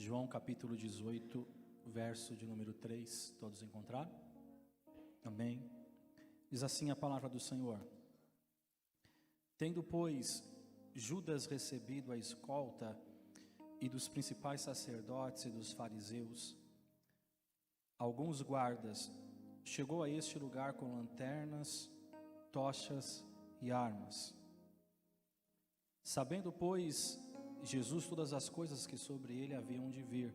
João capítulo 18, verso de número 3, todos encontraram? Amém. Diz assim a palavra do Senhor: Tendo, pois, Judas recebido a escolta e dos principais sacerdotes e dos fariseus, alguns guardas, chegou a este lugar com lanternas, tochas e armas. Sabendo, pois, Jesus todas as coisas que sobre ele haviam de vir,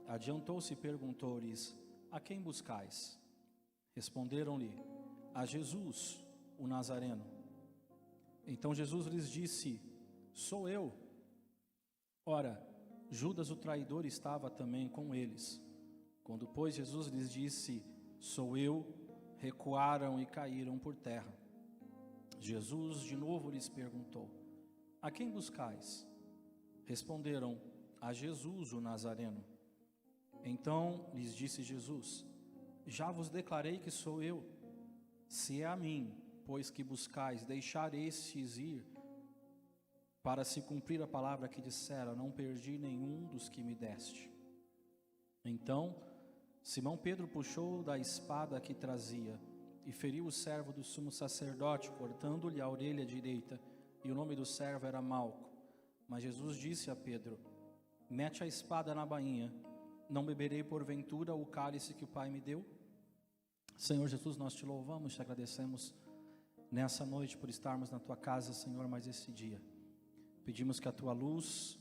adiantou-se e perguntou-lhes: a quem buscais? Responderam-lhe: a Jesus, o Nazareno. Então Jesus lhes disse: sou eu. Ora, Judas o traidor estava também com eles. Quando, pois, Jesus lhes disse: sou eu, recuaram e caíram por terra. Jesus de novo lhes perguntou: a quem buscais? Responderam: a Jesus, o Nazareno. Então lhes disse Jesus: já vos declarei que sou eu. Se é a mim, pois, que buscais, deixar estes ir, para se cumprir a palavra que dissera: não perdi nenhum dos que me deste. Então Simão Pedro puxou da espada que trazia e feriu o servo do sumo sacerdote, cortando-lhe a orelha direita, e o nome do servo era Malco. Mas Jesus disse a Pedro: mete a espada na bainha, não beberei porventura o cálice que o Pai me deu? Senhor Jesus, nós te louvamos, te agradecemos nessa noite por estarmos na tua casa, Senhor, mais esse dia. Pedimos que a tua luz,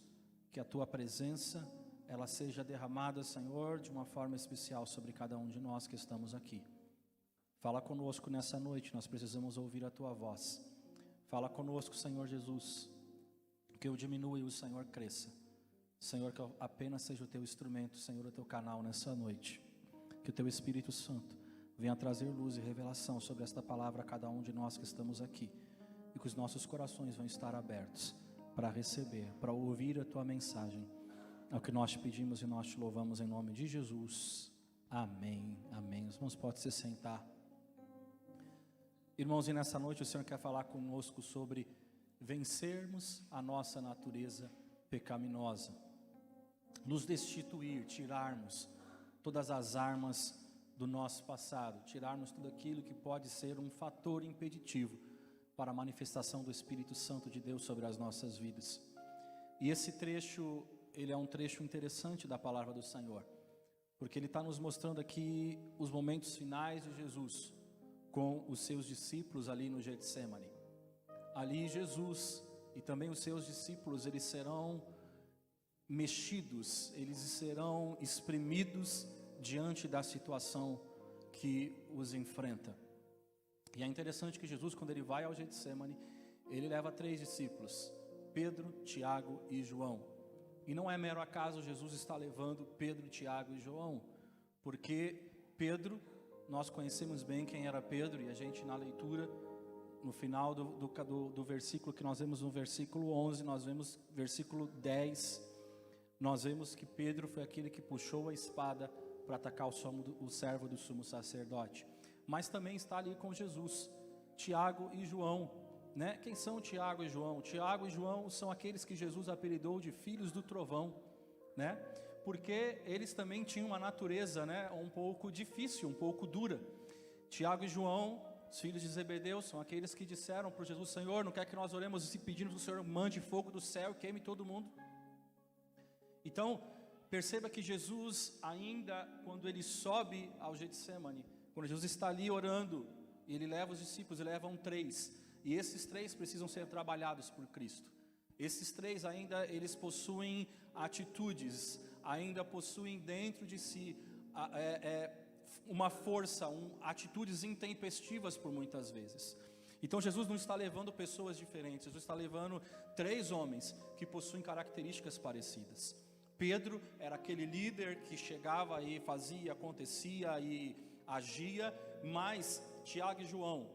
que a tua presença, ela seja derramada, Senhor, de uma forma especial sobre cada um de nós que estamos aqui. Fala conosco nessa noite, nós precisamos ouvir a tua voz. Fala conosco, Senhor Jesus, que eu diminua e o Senhor cresça. Senhor, que eu apenas seja o teu instrumento, Senhor, o teu canal nessa noite. Que o teu Espírito Santo venha trazer luz e revelação sobre esta palavra a cada um de nós que estamos aqui. E que os nossos corações vão estar abertos para receber, para ouvir a tua mensagem. É o que nós te pedimos e nós te louvamos em nome de Jesus. Amém, amém. Os irmãos podem se sentar. Irmãos, e nessa noite o Senhor quer falar conosco sobre vencermos a nossa natureza pecaminosa. Nos destituir, tirarmos todas as armas do nosso passado, tirarmos tudo aquilo que pode ser um fator impeditivo para a manifestação do Espírito Santo de Deus sobre as nossas vidas. E esse trecho, ele é um trecho interessante da palavra do Senhor, porque ele está nos mostrando aqui os momentos finais de Jesus com os seus discípulos ali no Getsêmani. Ali Jesus e também os seus discípulos, eles serão mexidos, eles serão exprimidos diante da situação que os enfrenta. E é interessante que Jesus, quando ele vai ao Getsêmani, ele leva 3 discípulos: Pedro, Tiago e João. E não é mero acaso Jesus está levando Pedro, Tiago e João, porque Pedro, nós conhecemos bem quem era Pedro, e a gente na leitura, no final do versículo que nós vemos no versículo 11, nós vemos versículo 10, nós vemos que Pedro foi aquele que puxou a espada para atacar o servo do sumo sacerdote. Mas também está ali com Jesus, Tiago e João, né? Quem são Tiago e João? Tiago e João são aqueles que Jesus apelidou de filhos do trovão, né? Porque eles também tinham uma natureza, né, um pouco difícil, um pouco dura. Tiago e João, os filhos de Zebedeu, são aqueles que disseram para Jesus: Senhor, não quer que nós oremos e pedimos que o Senhor mande fogo do céu e queime todo mundo? Então, perceba que Jesus, ainda quando ele sobe ao Getsêmani, quando Jesus está ali orando, ele leva os discípulos, ele leva 3, e esses 3 precisam ser trabalhados por Cristo. Esses 3 ainda, eles possuem atitudes, ainda possuem dentro de si uma força, atitudes intempestivas por muitas vezes. Então Jesus não está levando pessoas diferentes, Jesus está levando 3 homens que possuem características parecidas. Pedro era aquele líder que chegava e fazia, acontecia e agia, mas Tiago e João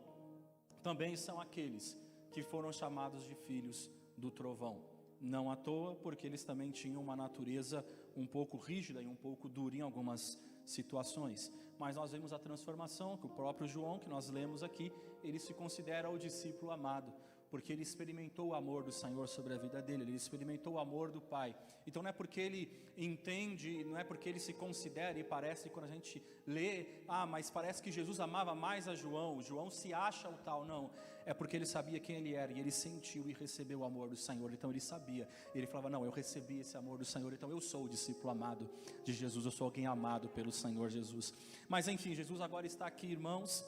também são aqueles que foram chamados de filhos do trovão. Não à toa, porque eles também tinham uma natureza um pouco rígida e um pouco dura em algumas situações. Mas nós vemos a transformação, que o próprio João, que nós lemos aqui, ele se considera o discípulo amado, porque ele experimentou o amor do Senhor sobre a vida dele, ele experimentou o amor do Pai. Então não é porque ele entende, não é porque ele se considera, e parece quando a gente lê, mas parece que Jesus amava mais a João, o João se acha o tal, não, é porque ele sabia quem ele era, e ele sentiu e recebeu o amor do Senhor, então ele sabia, ele falava, não, eu recebi esse amor do Senhor, então eu sou o discípulo amado de Jesus, eu sou alguém amado pelo Senhor Jesus. Mas enfim, Jesus agora está aqui, irmãos,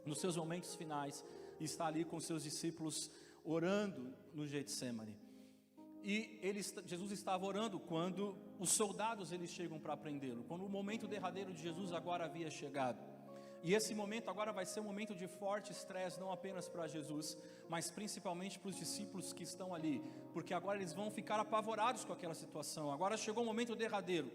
nos seus momentos finais, está ali com seus discípulos orando no Getsemane. E Jesus estava orando quando os soldados eles chegam para prendê-lo, quando o momento derradeiro de Jesus agora havia chegado. E esse momento agora vai ser um momento de forte estresse, não apenas para Jesus, mas principalmente para os discípulos que estão ali, porque agora eles vão ficar apavorados com aquela situação. Agora chegou o momento derradeiro,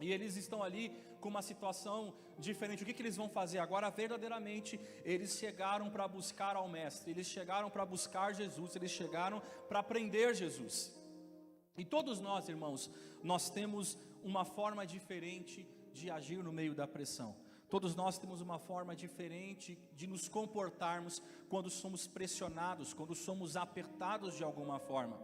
e eles estão ali com uma situação diferente. O que eles vão fazer agora? Verdadeiramente, eles chegaram para buscar ao Mestre, eles chegaram para buscar Jesus, eles chegaram para prender Jesus. E todos nós, irmãos, nós temos uma forma diferente de agir no meio da pressão. Todos nós temos uma forma diferente de nos comportarmos quando somos pressionados, quando somos apertados de alguma forma.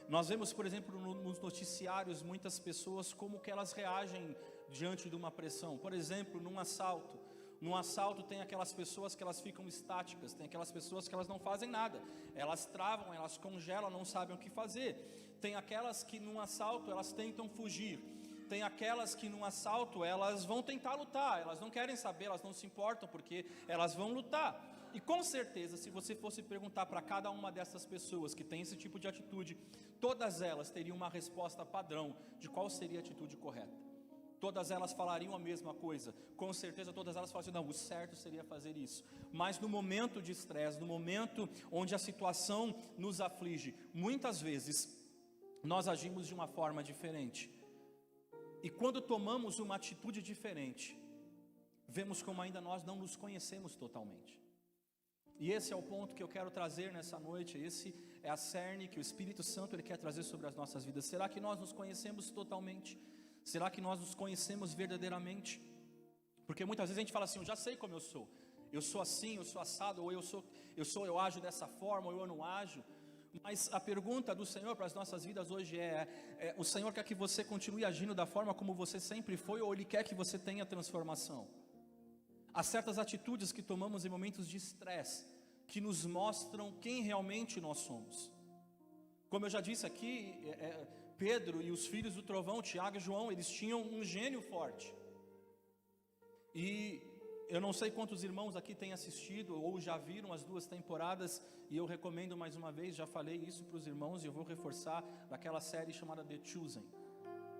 Nós vemos, por exemplo, nos noticiários, muitas pessoas, como que elas reagem diante de uma pressão. Por exemplo, num assalto tem aquelas pessoas que elas ficam estáticas, tem aquelas pessoas que elas não fazem nada, elas travam, elas congelam, não sabem o que fazer. Tem aquelas que num assalto elas tentam fugir, tem aquelas que num assalto elas vão tentar lutar, elas não querem saber, elas não se importam porque elas vão lutar. E com certeza, se você fosse perguntar para cada uma dessas pessoas que tem esse tipo de atitude, todas elas teriam uma resposta padrão de qual seria a atitude correta. Todas elas falariam a mesma coisa. Com certeza todas elas falariam, não, o certo seria fazer isso. Mas no momento de estresse, no momento onde a situação nos aflige, muitas vezes nós agimos de uma forma diferente. E quando tomamos uma atitude diferente, vemos como ainda nós não nos conhecemos totalmente. E esse é o ponto que eu quero trazer nessa noite, esse é a cerne que o Espírito Santo ele quer trazer sobre as nossas vidas. Será que nós nos conhecemos totalmente? Será que nós nos conhecemos verdadeiramente? Porque muitas vezes a gente fala assim, eu já sei como eu sou assim, eu sou assado, ou eu ajo dessa forma, ou eu não ajo. Mas a pergunta do Senhor para as nossas vidas hoje o Senhor quer que você continue agindo da forma como você sempre foi, ou Ele quer que você tenha transformação? Há certas atitudes que tomamos em momentos de estresse, que nos mostram quem realmente nós somos. Como eu já disse aqui, Pedro e os filhos do trovão, Tiago e João, eles tinham um gênio forte. E eu não sei quantos irmãos aqui têm assistido ou já viram as 2 temporadas, e eu recomendo mais uma vez, já falei isso para os irmãos e eu vou reforçar, daquela série chamada The Chosen.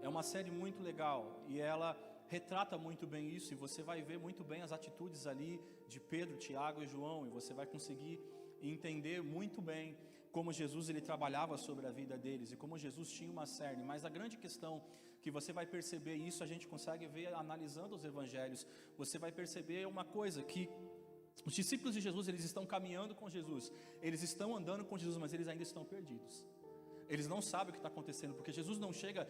É uma série muito legal e ela retrata muito bem isso, e você vai ver muito bem as atitudes ali de Pedro, Tiago e João, e você vai conseguir entender muito bem como Jesus ele trabalhava sobre a vida deles, e como Jesus tinha uma cerne. Mas a grande questão que você vai perceber, isso a gente consegue ver analisando os evangelhos, você vai perceber uma coisa, que os discípulos de Jesus, eles estão caminhando com Jesus, eles estão andando com Jesus, mas eles ainda estão perdidos. Eles não sabem o que está acontecendo, porque Jesus não chega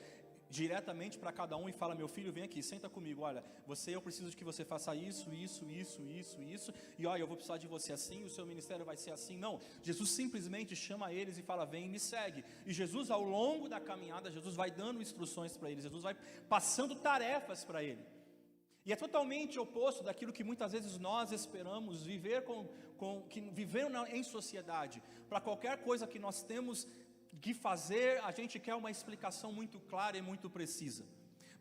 diretamente para cada um e fala, meu filho, vem aqui, senta comigo, olha, eu preciso de que você faça isso, e olha, eu vou precisar de você assim, o seu ministério vai ser assim. Não, Jesus simplesmente chama eles e fala, vem e me segue. E Jesus, ao longo da caminhada, Jesus vai dando instruções para eles, Jesus vai passando tarefas para ele. E é totalmente oposto daquilo que muitas vezes nós esperamos, viver em sociedade. Para qualquer coisa que nós temos que fazer, a gente quer uma explicação muito clara e muito precisa.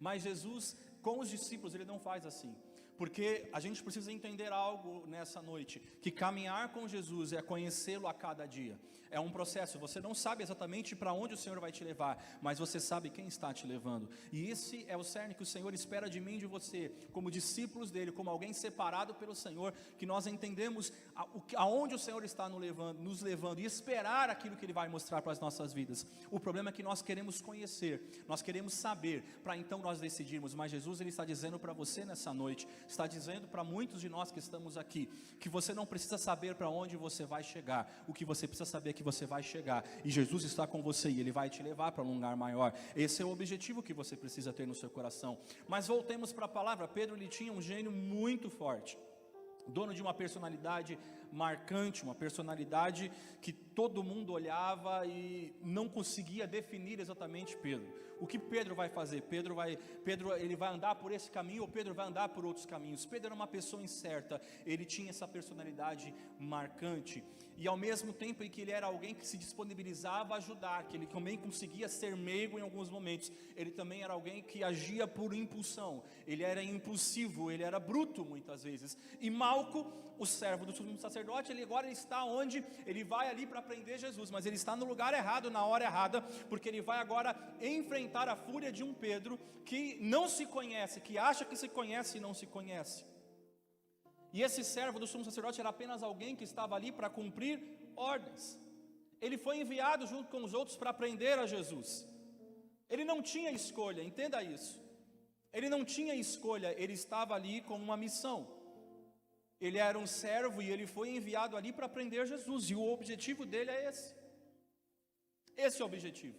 Mas Jesus, com os discípulos, ele não faz assim. Porque a gente precisa entender algo nessa noite, que caminhar com Jesus é conhecê-lo a cada dia. É um processo, você não sabe exatamente para onde o Senhor vai te levar, mas você sabe quem está te levando. E esse é o cerne que o Senhor espera de mim e de você, como discípulos dele, como alguém separado pelo Senhor, que nós entendemos aonde o Senhor está nos levando e esperar aquilo que Ele vai mostrar para as nossas vidas. O problema é que nós queremos conhecer, nós queremos saber, para então nós decidirmos. Mas Jesus, Ele está dizendo para você nessa noite, está dizendo para muitos de nós que estamos aqui, que você não precisa saber para onde você vai chegar, o que você precisa saber é que você vai chegar, e Jesus está com você, e Ele vai te levar para um lugar maior. Esse é o objetivo que você precisa ter no seu coração. Mas voltemos para a palavra. Pedro, ele tinha um gênio muito forte, dono de uma personalidade marcante, uma personalidade que todo mundo olhava e não conseguia definir exatamente Pedro. O que Pedro vai fazer? Pedro ele vai andar por esse caminho ou Pedro vai andar por outros caminhos? Pedro era uma pessoa incerta, ele tinha essa personalidade marcante. E ao mesmo tempo em que ele era alguém que se disponibilizava a ajudar, que ele também conseguia ser meigo em alguns momentos, ele também era alguém que agia por impulsão, ele era impulsivo, ele era bruto muitas vezes. E Malco, o servo do sumo sacerdote, ele agora está onde? Ele vai ali para prender Jesus, mas ele está no lugar errado, na hora errada, porque ele vai agora enfrentar a fúria de um Pedro que não se conhece, que acha que se conhece e não se conhece. E esse servo do sumo sacerdote era apenas alguém que estava ali para cumprir ordens. Ele foi enviado junto com os outros para prender a Jesus. Ele não tinha escolha, entenda isso. Ele não tinha escolha, ele estava ali com uma missão. Ele era um servo e ele foi enviado ali para prender Jesus. E o objetivo dele é esse. Esse é o objetivo.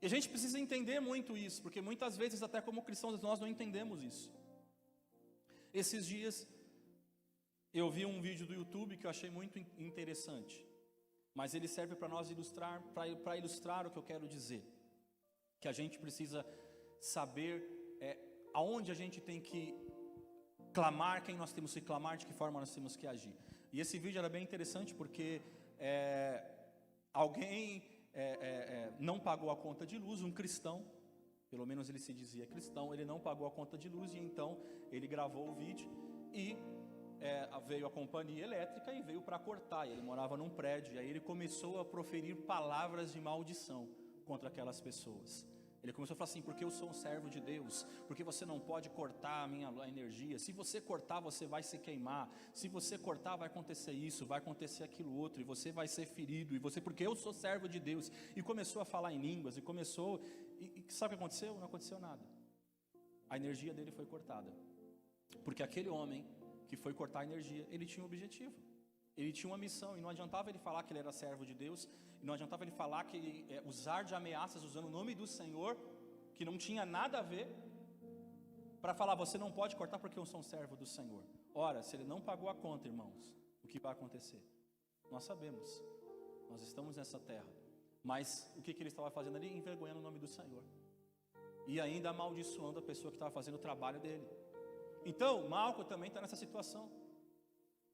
E a gente precisa entender muito isso, porque muitas vezes até como cristãos nós não entendemos isso. Esses dias eu vi um vídeo do YouTube que eu achei muito interessante, mas ele serve para nós ilustrar, para ilustrar o que eu quero dizer, que a gente precisa saber aonde a gente tem que clamar, quem nós temos que clamar, de que forma nós temos que agir. E esse vídeo era bem interessante porque alguém não pagou a conta de luz, um cristão, pelo menos ele se dizia cristão, ele não pagou a conta de luz e então ele gravou o vídeo e veio a companhia elétrica e veio para cortar. Ele morava num prédio e aí ele começou a proferir palavras de maldição contra aquelas pessoas. Ele começou a falar assim: porque eu sou um servo de Deus, porque você não pode cortar a minha energia, se você cortar você vai se queimar, se você cortar vai acontecer isso, vai acontecer aquilo outro, e você vai ser ferido, e você, porque eu sou servo de Deus. E começou a falar em línguas, e sabe o que aconteceu? Não aconteceu nada. A energia dele foi cortada, porque aquele homem que foi cortar a energia, ele tinha um objetivo, ele tinha uma missão, e não adiantava ele falar que ele era servo de Deus, e não adiantava ele falar que usar de ameaças usando o nome do Senhor, que não tinha nada a ver, para falar: você não pode cortar porque eu sou um servo do Senhor. Ora, se ele não pagou a conta, irmãos, o que vai acontecer? Nós sabemos, nós estamos nessa terra, mas o que ele estava fazendo ali? Envergonhando o nome do Senhor, e ainda amaldiçoando a pessoa que estava fazendo o trabalho dele. Então, Malco também está nessa situação.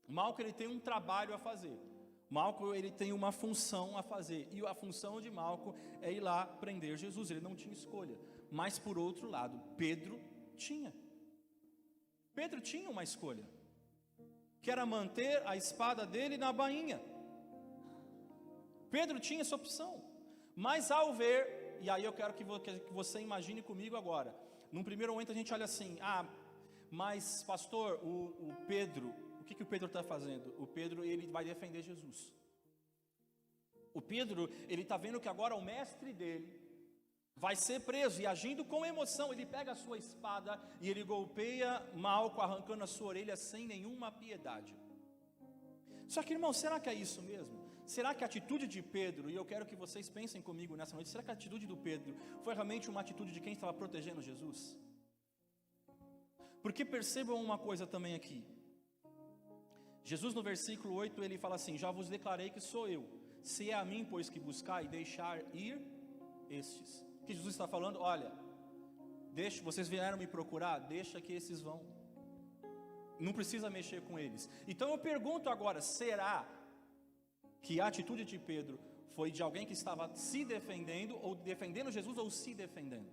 Malco, ele tem um trabalho a fazer. Malco, ele tem uma função a fazer. E a função de Malco é ir lá prender Jesus. Ele não tinha escolha. Mas, por outro lado, Pedro tinha. Pedro tinha uma escolha, que era manter a espada dele na bainha. Pedro tinha essa opção. Mas ao ver, e aí eu quero que você imagine comigo agora. Num primeiro momento a gente olha assim: mas pastor, o Pedro, o que o Pedro está fazendo? O Pedro, ele vai defender Jesus. O Pedro, ele está vendo que agora o mestre dele vai ser preso, e agindo com emoção, ele pega a sua espada e ele golpeia Malco, arrancando a sua orelha sem nenhuma piedade. Só que, irmão, será que é isso mesmo? Será que a atitude de Pedro, e eu quero que vocês pensem comigo nessa noite, será que a atitude do Pedro foi realmente uma atitude de quem estava protegendo Jesus? Porque percebam uma coisa também aqui. Jesus no versículo 8, ele fala assim: já vos declarei que sou eu, se é a mim, pois, que buscar e deixar ir estes. O que Jesus está falando? Olha, vocês vieram me procurar, deixa que esses vão, não precisa mexer com eles. Então eu pergunto agora: será que a atitude de Pedro foi de alguém que estava se defendendo, ou defendendo Jesus, ou se defendendo?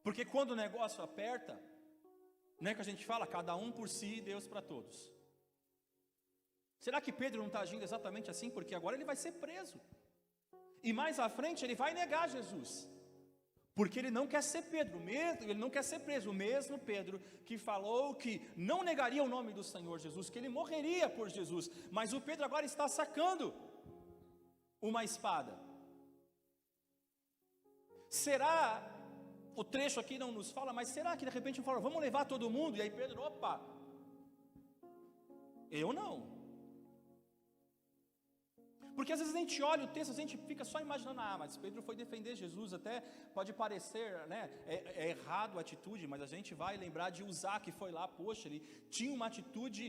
Porque quando o negócio aperta, não é que a gente fala: cada um por si, Deus para todos. Será que Pedro não está agindo exatamente assim? Porque agora ele vai ser preso, e mais à frente ele vai negar Jesus, porque ele não quer ser Pedro, ele não quer ser preso. O mesmo Pedro que falou que não negaria o nome do Senhor Jesus, que ele morreria por Jesus, mas o Pedro agora está sacando uma espada. Será, o trecho aqui não nos fala, mas será que de repente fala: vamos levar todo mundo? E aí Pedro: opa, eu não. Porque às vezes a gente olha o texto, a gente fica só imaginando, mas Pedro foi defender Jesus, até pode parecer, né, é errado a atitude, mas a gente vai lembrar de Uzá, que foi lá, poxa, ele tinha uma atitude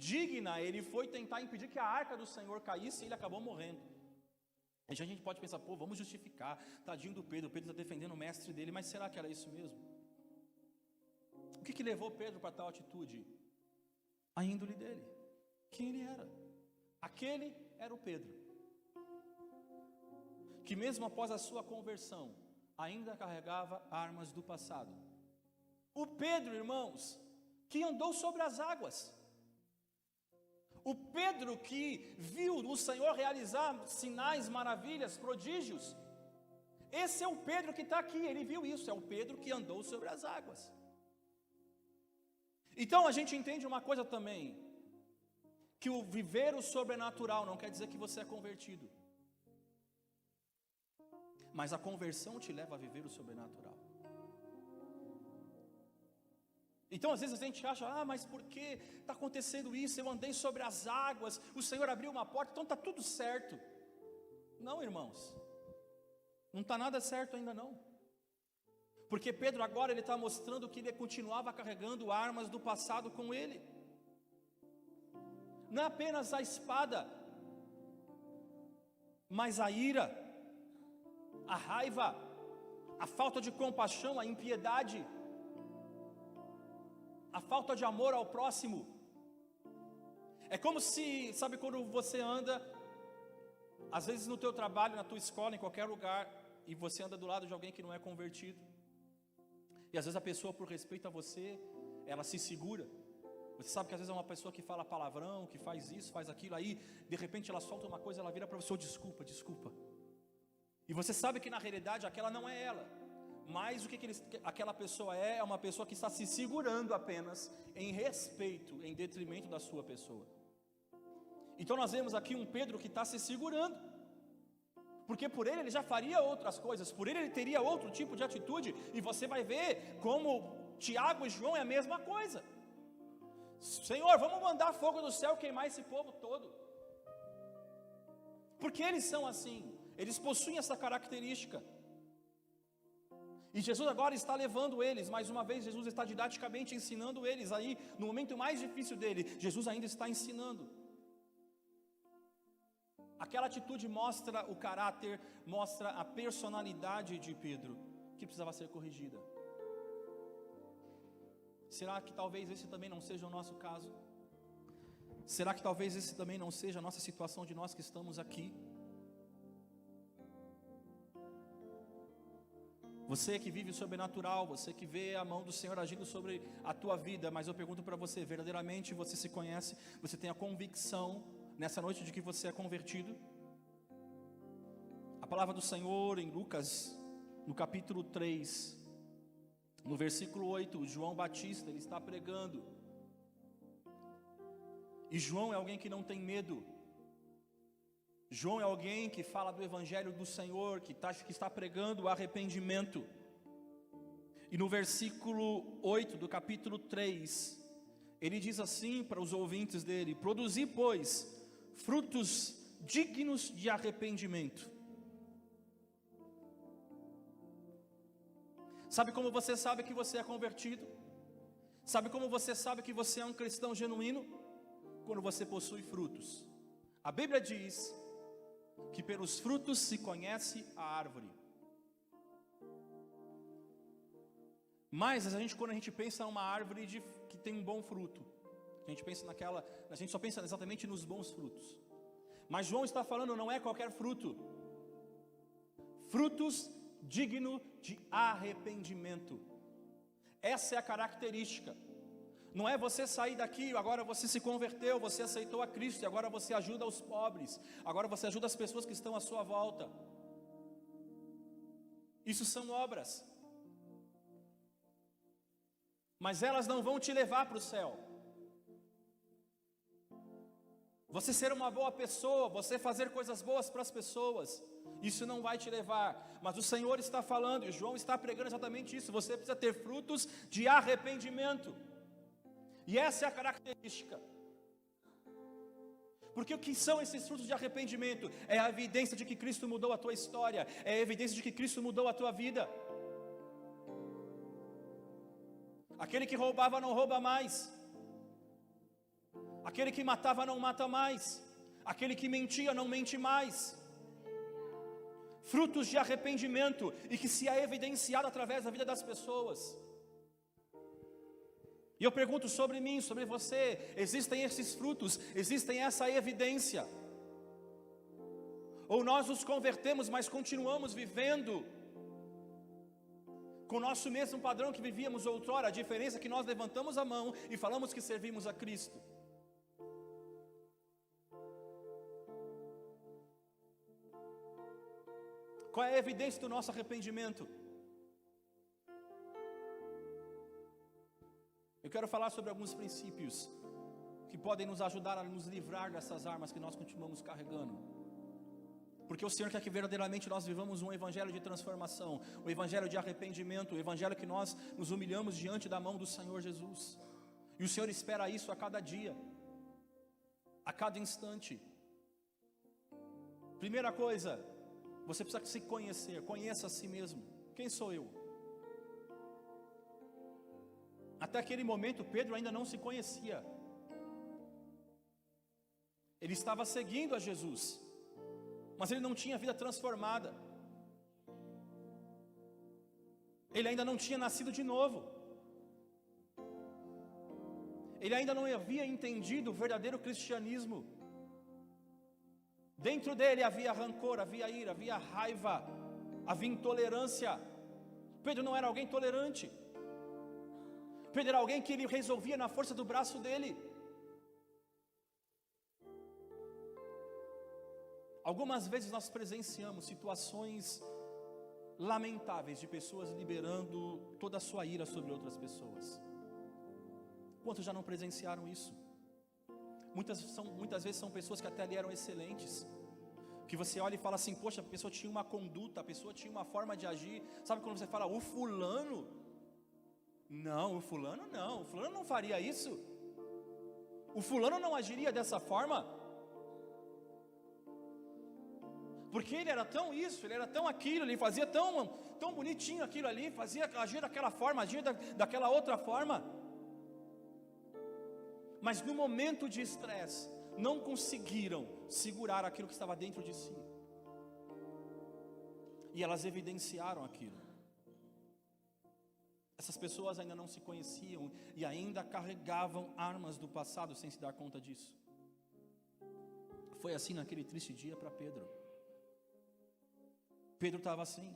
digna, ele foi tentar impedir que a arca do Senhor caísse e ele acabou morrendo. A gente pode pensar, vamos justificar, tadinho do Pedro está defendendo o mestre dele, mas será que era isso mesmo? O que levou Pedro para tal atitude? A índole dele, quem ele era. Aquele era o Pedro, que mesmo após a sua conversão, ainda carregava armas do passado. O Pedro, irmãos, que andou sobre as águas. O Pedro que viu o Senhor realizar sinais, maravilhas, prodígios. Esse é o Pedro que está aqui, ele viu isso, é o Pedro que andou sobre as águas. Então a gente entende uma coisa também, que o viver o sobrenatural não quer dizer que você é convertido, mas a conversão te leva a viver o sobrenatural. Então às vezes a gente acha, mas por que está acontecendo isso? Eu andei sobre as águas, o Senhor abriu uma porta, então está tudo certo. Não, irmãos, não está nada certo ainda não. Porque Pedro agora ele está mostrando que ele continuava carregando armas do passado com ele. Não é apenas a espada, mas a ira, a raiva, a falta de compaixão, a impiedade, a falta de amor ao próximo. É como se, sabe quando você anda, às vezes no teu trabalho, na tua escola, em qualquer lugar, e você anda do lado de alguém que não é convertido, e às vezes a pessoa, por respeito a você, ela se segura. Você sabe que às vezes é uma pessoa que fala palavrão, que faz isso, faz aquilo, aí de repente ela solta uma coisa, ela vira para você, desculpa. E você sabe que na realidade aquela não é ela, mas o que aquela pessoa é uma pessoa que está se segurando apenas em respeito, em detrimento da sua pessoa. Então nós vemos aqui um Pedro que está se segurando, porque por ele já faria outras coisas, por ele teria outro tipo de atitude, e você vai ver como Tiago e João é a mesma coisa. Senhor, vamos mandar fogo do céu queimar esse povo todo, porque eles são assim, eles possuem essa característica. E Jesus agora está levando eles, mais uma vez Jesus está didaticamente ensinando eles, aí no momento mais difícil dele, Jesus ainda está ensinando. Aquela atitude mostra o caráter, mostra a personalidade de Pedro, que precisava ser corrigida. Será que talvez esse também não seja o nosso caso? Será que talvez esse também não seja a nossa situação de nós que estamos aqui? Você que vive o sobrenatural, você que vê a mão do Senhor agindo sobre a tua vida, mas eu pergunto para você, verdadeiramente você se conhece, você tem a convicção nessa noite de que você é convertido? A palavra do Senhor em Lucas, no capítulo 3, no versículo 8, João Batista, ele está pregando, e João é alguém que não tem medo. João é alguém que fala do Evangelho do Senhor, que está pregando o arrependimento. E no versículo 8 do capítulo 3, ele diz assim para os ouvintes dele: produzi, pois, frutos dignos de arrependimento. Sabe como você sabe que você é convertido? Sabe como você sabe que você é um cristão genuíno? Quando você possui frutos. A Bíblia diz que pelos frutos se conhece a árvore. Mas quando a gente pensa numa árvore que tem um bom fruto, a gente só pensa exatamente nos bons frutos. Mas João está falando, não é qualquer fruto. Frutos dignos de arrependimento. Essa é a característica. Não é você sair daqui, agora você se converteu, você aceitou a Cristo, e agora você ajuda os pobres, agora você ajuda as pessoas que estão à sua volta. Isso são obras, mas elas não vão te levar para o céu. Você ser uma boa pessoa, você fazer coisas boas para as pessoas, isso não vai te levar. Mas o Senhor está falando, e João está pregando exatamente isso, você precisa ter frutos de arrependimento. E essa é a característica. Porque o que são esses frutos de arrependimento? É a evidência de que Cristo mudou a tua história, é a evidência de que Cristo mudou a tua vida. Aquele que roubava não rouba mais, aquele que matava não mata mais, aquele que mentia não mente mais. Frutos de arrependimento, e que se é evidenciado através da vida das pessoas. E eu pergunto sobre mim, sobre você, existem esses frutos, existem essa evidência? Ou nós nos convertemos, mas continuamos vivendo com o nosso mesmo padrão que vivíamos outrora? A diferença é que nós levantamos a mão e falamos que servimos a Cristo. Qual é a evidência do nosso arrependimento? Eu quero falar sobre alguns princípios que podem nos ajudar a nos livrar dessas armas que nós continuamos carregando. Porque o Senhor quer que verdadeiramente nós vivamos um evangelho de transformação, um evangelho de arrependimento, um evangelho que nós nos humilhamos diante da mão do Senhor Jesus. E o Senhor espera isso a cada dia, a cada instante. Primeira coisa, você precisa se conhecer, conheça a si mesmo. Quem sou eu? Até aquele momento Pedro ainda não se conhecia. Ele estava seguindo a Jesus, mas ele não tinha vida transformada. Ele ainda não tinha nascido de novo. Ele ainda não havia entendido o verdadeiro cristianismo. Dentro dele havia rancor, havia ira, havia raiva, havia intolerância. Pedro não era alguém tolerante. Pedro era alguém que ele resolvia na força do braço dele. Algumas vezes nós presenciamos situações lamentáveis de pessoas liberando toda a sua ira sobre outras pessoas. Quantos já não presenciaram isso? Muitas vezes são pessoas que até ali eram excelentes, que você olha e fala assim, poxa, a pessoa tinha uma conduta, a pessoa tinha uma forma de agir. Sabe quando você fala, o fulano não faria isso, o fulano não agiria dessa forma, porque ele era tão isso, ele era tão aquilo, ele fazia tão bonitinho aquilo ali, agia daquela forma, agia daquela outra forma. Mas no momento de estresse, não conseguiram segurar aquilo que estava dentro de si, e elas evidenciaram aquilo. Essas pessoas ainda não se conheciam e ainda carregavam armas do passado sem se dar conta disso. Foi assim naquele triste dia para Pedro. Pedro estava assim.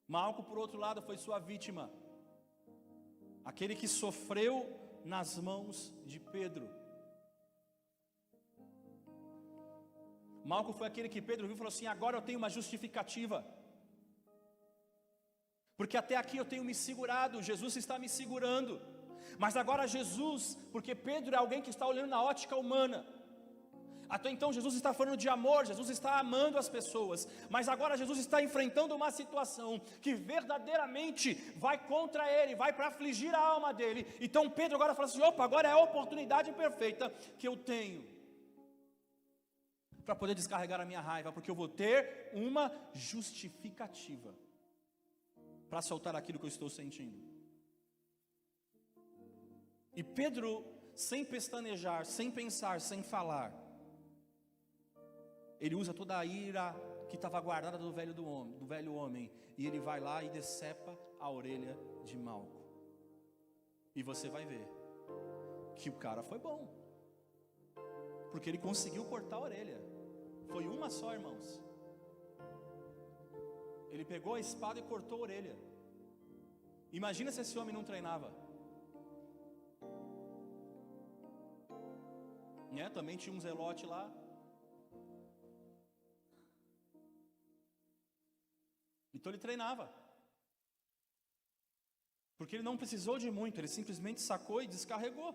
Malco, por outro lado, foi sua vítima, aquele que sofreu nas mãos de Pedro. Malco foi aquele que Pedro viu e falou assim, agora eu tenho uma justificativa, porque até aqui eu tenho me segurado, Jesus está me segurando, mas agora Jesus, porque Pedro é alguém que está olhando na ótica humana. Até então Jesus está falando de amor, Jesus está amando as pessoas, mas agora Jesus está enfrentando uma situação que verdadeiramente vai contra ele, vai para afligir a alma dele. Então Pedro agora fala assim, opa, agora é a oportunidade perfeita que eu tenho para poder descarregar a minha raiva, porque eu vou ter uma justificativa para soltar aquilo que eu estou sentindo. E Pedro, sem pestanejar, sem pensar, sem falar, ele usa toda a ira que estava guardada do velho homem, e ele vai lá e decepa a orelha de Malco. E você vai ver que o cara foi bom, porque ele conseguiu cortar a orelha. Foi uma só, irmãos. Ele pegou a espada e cortou a orelha. Imagina se esse homem não treinava, né? Também tinha um zelote lá. Então ele treinava, porque ele não precisou de muito, ele simplesmente sacou e descarregou.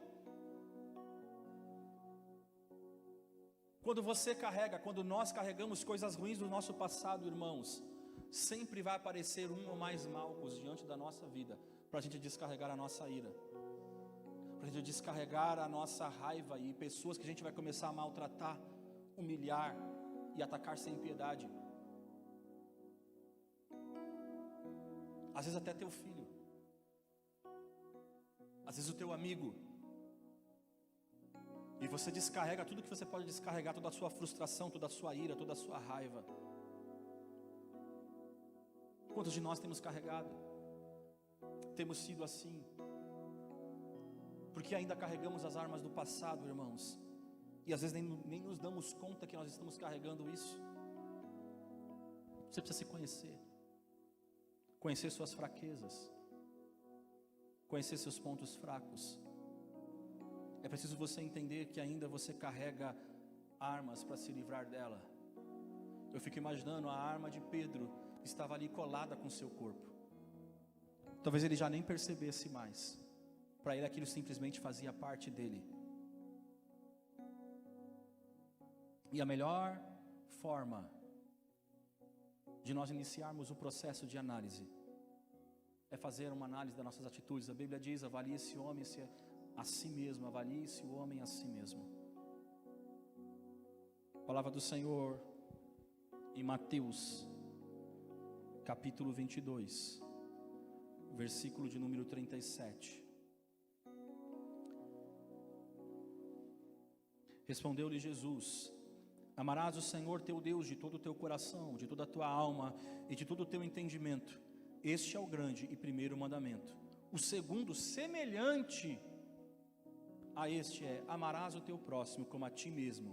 Quando você carrega, quando nós carregamos coisas ruins do nosso passado, irmãos, sempre vai aparecer um ou mais Malcos diante da nossa vida, para a gente descarregar a nossa ira, para para a gente descarregar a nossa raiva e pessoas que a gente vai começar a maltratar, humilhar e atacar sem piedade. Às vezes até teu filho, às vezes o teu amigo, e você descarrega tudo que você pode descarregar, toda a sua frustração, toda a sua ira, toda a sua raiva. Quantos de nós temos carregado? Temos sido assim, porque ainda carregamos as armas do passado, irmãos, e às vezes nem nos damos conta que nós estamos carregando isso. Você precisa se conhecer suas fraquezas, conhecer seus pontos fracos. É preciso você entender que ainda você carrega armas para se livrar dela. Eu fico imaginando a arma de Pedro, que estava ali colada com seu corpo. Talvez ele já nem percebesse mais. Para ele aquilo simplesmente fazia parte dele. E a melhor forma de nós iniciarmos o processo de análise é fazer uma análise das nossas atitudes. A Bíblia diz: avalie esse homem a si mesmo, avalie-se o homem a si mesmo. Palavra do Senhor em Mateus capítulo 22, versículo de número 37. Respondeu-lhe Jesus: amarás o Senhor teu Deus de todo o teu coração, de toda a tua alma e de todo o teu entendimento. Este é o grande e primeiro mandamento. O segundo, semelhante a este, é: amarás o teu próximo como a ti mesmo.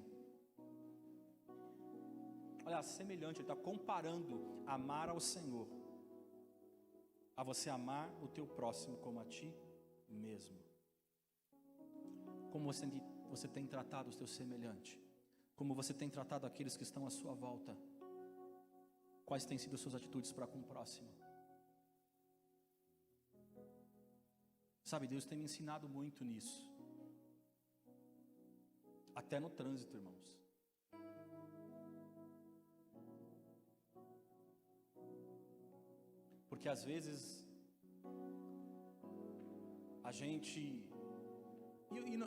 Olha, semelhante, ele está comparando amar ao Senhor a você amar o teu próximo como a ti mesmo. Como você tem tratado o teu semelhante? Como você tem tratado aqueles que estão à sua volta? Quais têm sido as suas atitudes para com o próximo? Sabe, Deus tem me ensinado muito nisso. Até no trânsito, irmãos. Porque às vezes a gente...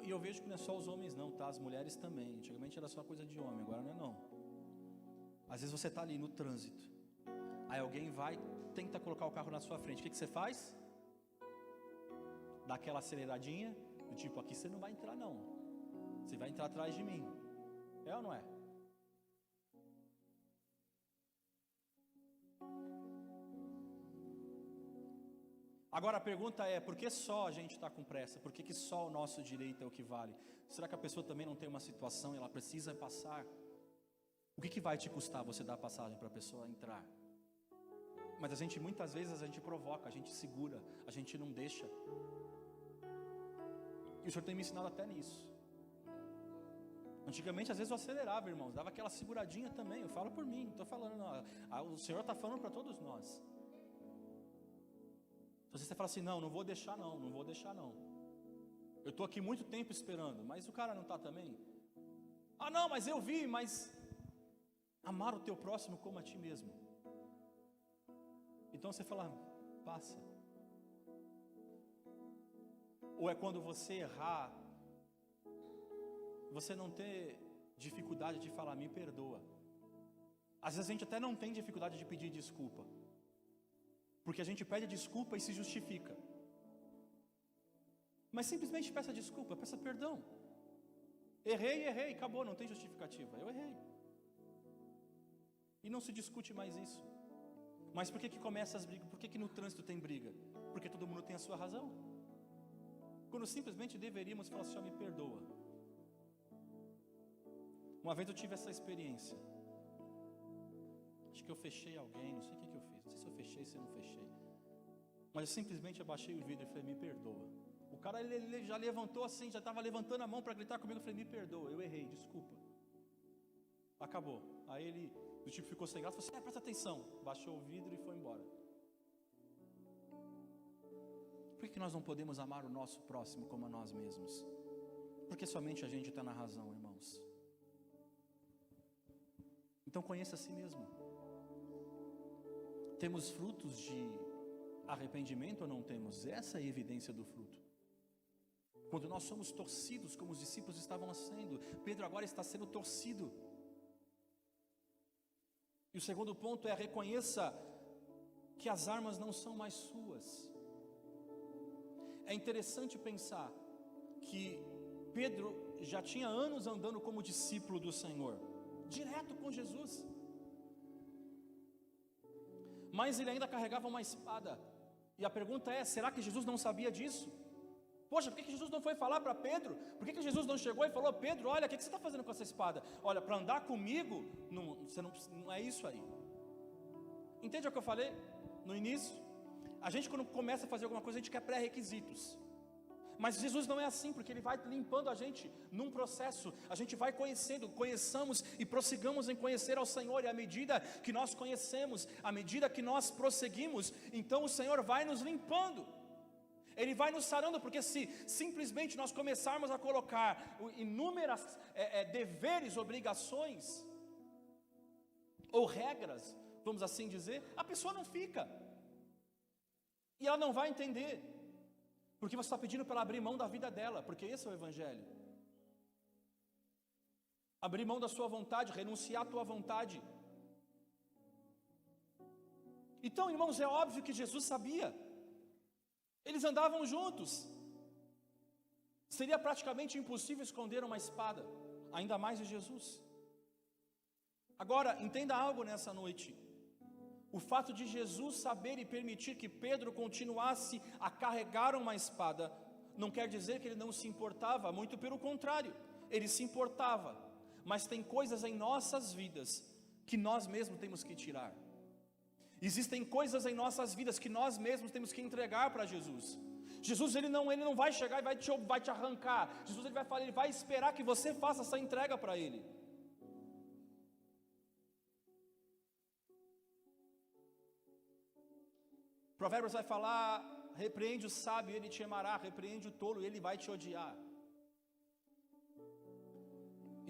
E eu vejo que não é só os homens não, tá? As mulheres também. Antigamente era só coisa de homem, agora não é não. Às vezes você está ali no trânsito, aí alguém vai, tenta colocar o carro na sua frente. O que você faz? Dá aquela aceleradinha, do tipo, aqui você não vai entrar não. Você vai entrar atrás de mim. É ou não é? Agora a pergunta é: por que só a gente está com pressa? Por que só o nosso direito é o que vale? Será que a pessoa também não tem uma situação e ela precisa passar? O que vai te custar você dar a passagem para a pessoa entrar? Mas muitas vezes a gente provoca, a gente segura, a gente não deixa. E o Senhor tem me ensinado até nisso. Antigamente às vezes eu acelerava, irmãos, dava aquela seguradinha também. Eu falo por mim, não estou falando não. O Senhor está falando para todos nós. Se você fala assim: não vou deixar não, não vou deixar não. Eu estou aqui muito tempo esperando, mas o cara não está também? Ah não, mas eu vi, mas... Amar o teu próximo como a ti mesmo. Então você fala: passa. Ou é quando você errar, você não ter dificuldade de falar: me perdoa. Às vezes a gente até não tem dificuldade de pedir desculpa, porque a gente pede desculpa e se justifica. Mas simplesmente peça desculpa, peça perdão. Errei, acabou, não tem justificativa. Eu errei. E não se discute mais isso. Mas por que começa as brigas? Por que no trânsito tem briga? Porque todo mundo tem a sua razão. Quando simplesmente deveríamos falar assim: me perdoa. Uma vez eu tive essa experiência. Acho que eu fechei alguém, não sei o que eu fiz. Não sei se eu fechei, se eu não fechei. Mas eu simplesmente abaixei o vidro e falei: me perdoa. O cara ele já levantou assim, já estava levantando a mão para gritar comigo. Eu falei: me perdoa, eu errei, desculpa. Acabou. Aí ele, do tipo, ficou sem graça, falou assim: presta atenção. Baixou o vidro e foi embora. Por que nós não podemos amar o nosso próximo como a nós mesmos? Porque somente a gente está na razão, irmãos. Então conheça a si mesmo. Temos frutos de arrependimento ou não temos? Essa é a evidência do fruto. Quando nós somos torcidos, como os discípulos estavam sendo, Pedro agora está sendo torcido. E o segundo ponto é: reconheça que as armas não são mais suas. É interessante pensar que Pedro já tinha anos andando como discípulo do Senhor, direto com Jesus, mas ele ainda carregava uma espada. E a pergunta é: será que Jesus não sabia disso? Poxa, por que Jesus não foi falar para Pedro? Por que Jesus não chegou e falou: Pedro, olha, o que você está fazendo com essa espada? Olha, para andar comigo, não é isso aí. Entende o que eu falei no início? A gente, quando começa a fazer alguma coisa, a gente quer pré-requisitos. Mas Jesus não é assim, porque Ele vai limpando a gente num processo. A gente vai conheçamos e prossigamos em conhecer ao Senhor. E à medida que nós conhecemos, à medida que nós prosseguimos, então o Senhor vai nos limpando. Ele vai nos sarando, porque se simplesmente nós começarmos a colocar inúmeras deveres, obrigações, ou regras, vamos assim dizer, a pessoa não fica. E ela não vai entender. Porque você está pedindo para ela abrir mão da vida dela, porque esse é o Evangelho. Abrir mão da sua vontade, renunciar à tua vontade. Então, irmãos, é óbvio que Jesus sabia. Eles andavam juntos. Seria praticamente impossível esconder uma espada, ainda mais de Jesus. Agora, entenda algo nessa noite. O fato de Jesus saber e permitir que Pedro continuasse a carregar uma espada, não quer dizer que ele não se importava, muito pelo contrário, ele se importava. Mas tem coisas em nossas vidas que nós mesmos temos que tirar. Existem coisas em nossas vidas que nós mesmos temos que entregar para Jesus. Jesus ele não vai chegar e vai te arrancar. Jesus ele vai esperar que você faça essa entrega para Ele. Provérbios vai falar: repreende o sábio, ele te amará; repreende o tolo, ele vai te odiar.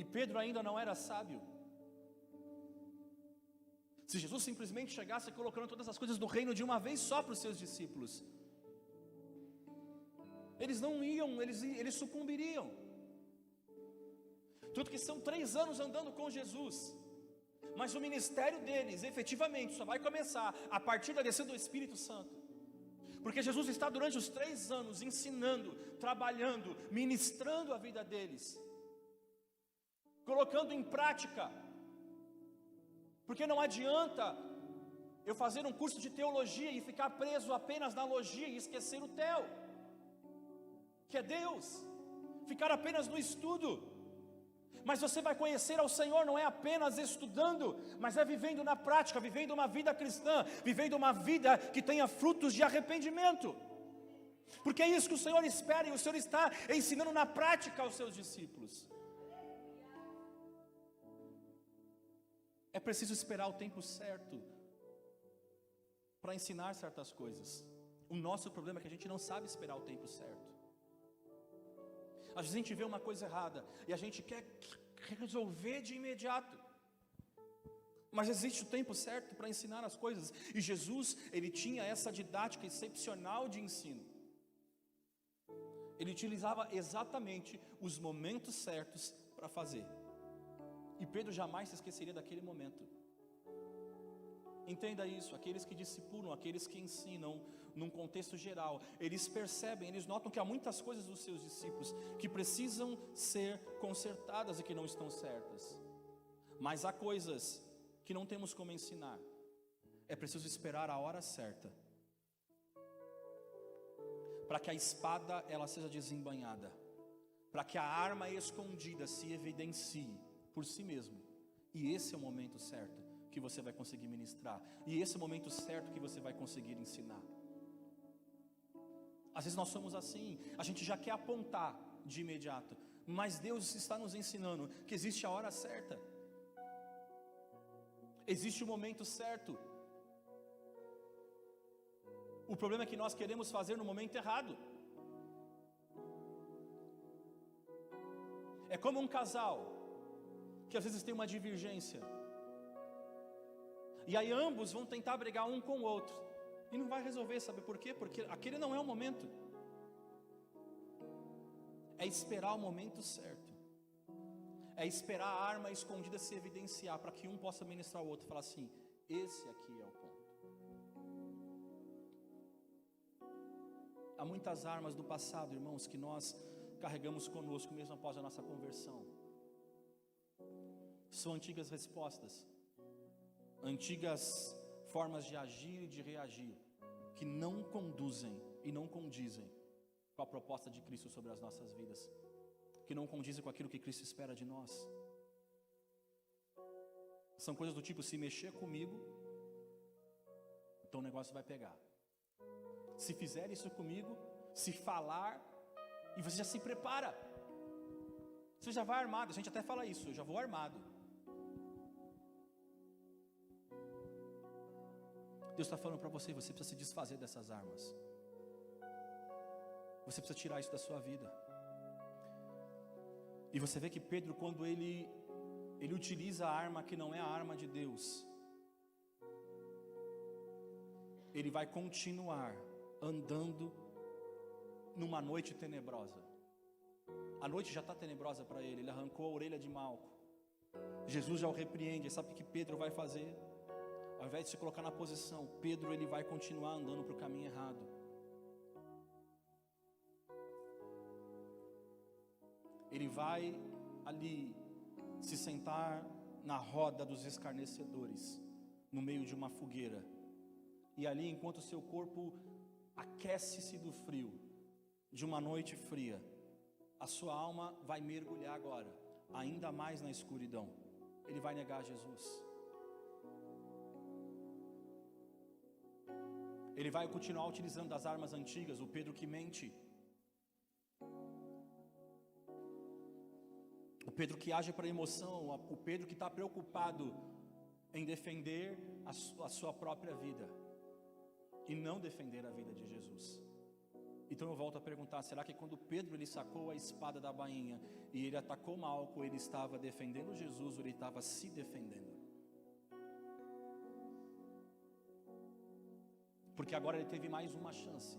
E Pedro ainda não era sábio. Se Jesus simplesmente chegasse colocando todas as coisas do reino de uma vez só para os seus discípulos, eles não iam, eles sucumbiriam. Tudo que são 3 anos andando com Jesus, mas o ministério deles efetivamente só vai começar a partir da descida do Espírito Santo. Porque Jesus está durante os 3 anos ensinando, trabalhando, ministrando a vida deles, colocando em prática. Porque não adianta eu fazer um curso de teologia e ficar preso apenas na logia e esquecer o teo, que é Deus, ficar apenas no estudo. Mas você vai conhecer ao Senhor não é apenas estudando, mas é vivendo na prática, vivendo uma vida cristã, vivendo uma vida que tenha frutos de arrependimento. Porque é isso que o Senhor espera, e o Senhor está ensinando na prática aos seus discípulos. É preciso esperar o tempo certo para ensinar certas coisas. O nosso problema é que a gente não sabe esperar o tempo certo. Às vezes a gente vê uma coisa errada e a gente quer resolver de imediato. Mas existe o tempo certo para ensinar as coisas. E Jesus, ele tinha essa didática excepcional de ensino. Ele utilizava exatamente os momentos certos para fazer. E Pedro jamais se esqueceria daquele momento. Entenda isso: aqueles que discipulam, aqueles que ensinam num contexto geral, eles percebem, eles notam que há muitas coisas dos seus discípulos que precisam ser consertadas e que não estão certas. Mas há coisas que não temos como ensinar. É preciso esperar a hora certa para que a espada ela seja desembainhada, para que a arma escondida se evidencie por si mesmo. E esse é o momento certo que você vai conseguir ministrar, e esse é o momento certo que você vai conseguir ensinar. Às vezes nós somos assim, a gente já quer apontar de imediato, mas Deus está nos ensinando que existe a hora certa, existe o momento certo. O problema é que nós queremos fazer no momento errado. É como um casal que às vezes tem uma divergência, e aí ambos vão tentar brigar um com o outro, e não vai resolver, sabe por quê? Porque aquele não é o momento. é esperar o momento certo, é esperar a arma escondida se evidenciar, para que um possa ministrar ao outro e falar assim: esse aqui é o ponto. Há muitas armas do passado, irmãos, que nós carregamos conosco mesmo após a nossa conversão. São antigas respostas, antigas formas de agir e de reagir, que não conduzem e não condizem com a proposta de Cristo sobre as nossas vidas, que não condizem com aquilo que Cristo espera de nós. São coisas do tipo: se mexer comigo, então o negócio vai pegar. Se fizer isso comigo, se falar, e você já se prepara, você já vai armado. A gente até fala isso: eu já vou armado. Deus está falando para você: você precisa se desfazer dessas armas. Você precisa tirar isso da sua vida. E você vê que Pedro, quando ele utiliza a arma que não é a arma de Deus, ele vai continuar andando numa noite tenebrosa. A noite já está tenebrosa para ele. Ele arrancou a orelha de Malco. Jesus já o repreende. Sabe o que Pedro vai fazer? Ao invés de se colocar na posição, Pedro ele vai continuar andando para o caminho errado. Ele vai ali se sentar na roda dos escarnecedores, no meio de uma fogueira. E ali, enquanto seu corpo aquece-se do frio de uma noite fria, a sua alma vai mergulhar agora ainda mais na escuridão. Ele vai negar Jesus. Ele vai continuar utilizando as armas antigas, o Pedro que mente, o Pedro que age para emoção, o Pedro que está preocupado em defender a sua própria vida e não defender a vida de Jesus. Então eu volto a perguntar: será que quando Pedro ele sacou a espada da bainha e ele atacou Malco, ele estava defendendo Jesus ou ele estava se defendendo? Porque agora ele teve mais uma chance,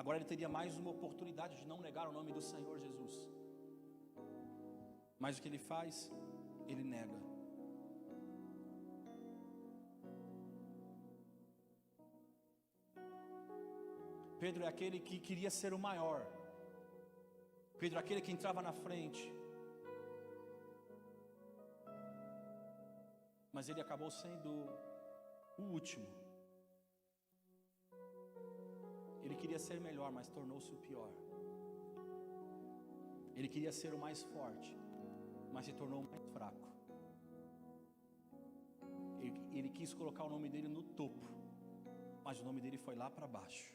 agora ele teria mais uma oportunidade de não negar o nome do Senhor Jesus. Mas o que ele faz? Ele nega. Pedro é aquele que queria ser o maior. Pedro é aquele que entrava na frente. Mas ele acabou sendo o último. Ele queria ser melhor, mas tornou-se o pior. Ele queria ser o mais forte, mas se tornou o mais fraco. Ele quis colocar o nome dele no topo, mas o nome dele foi lá para baixo.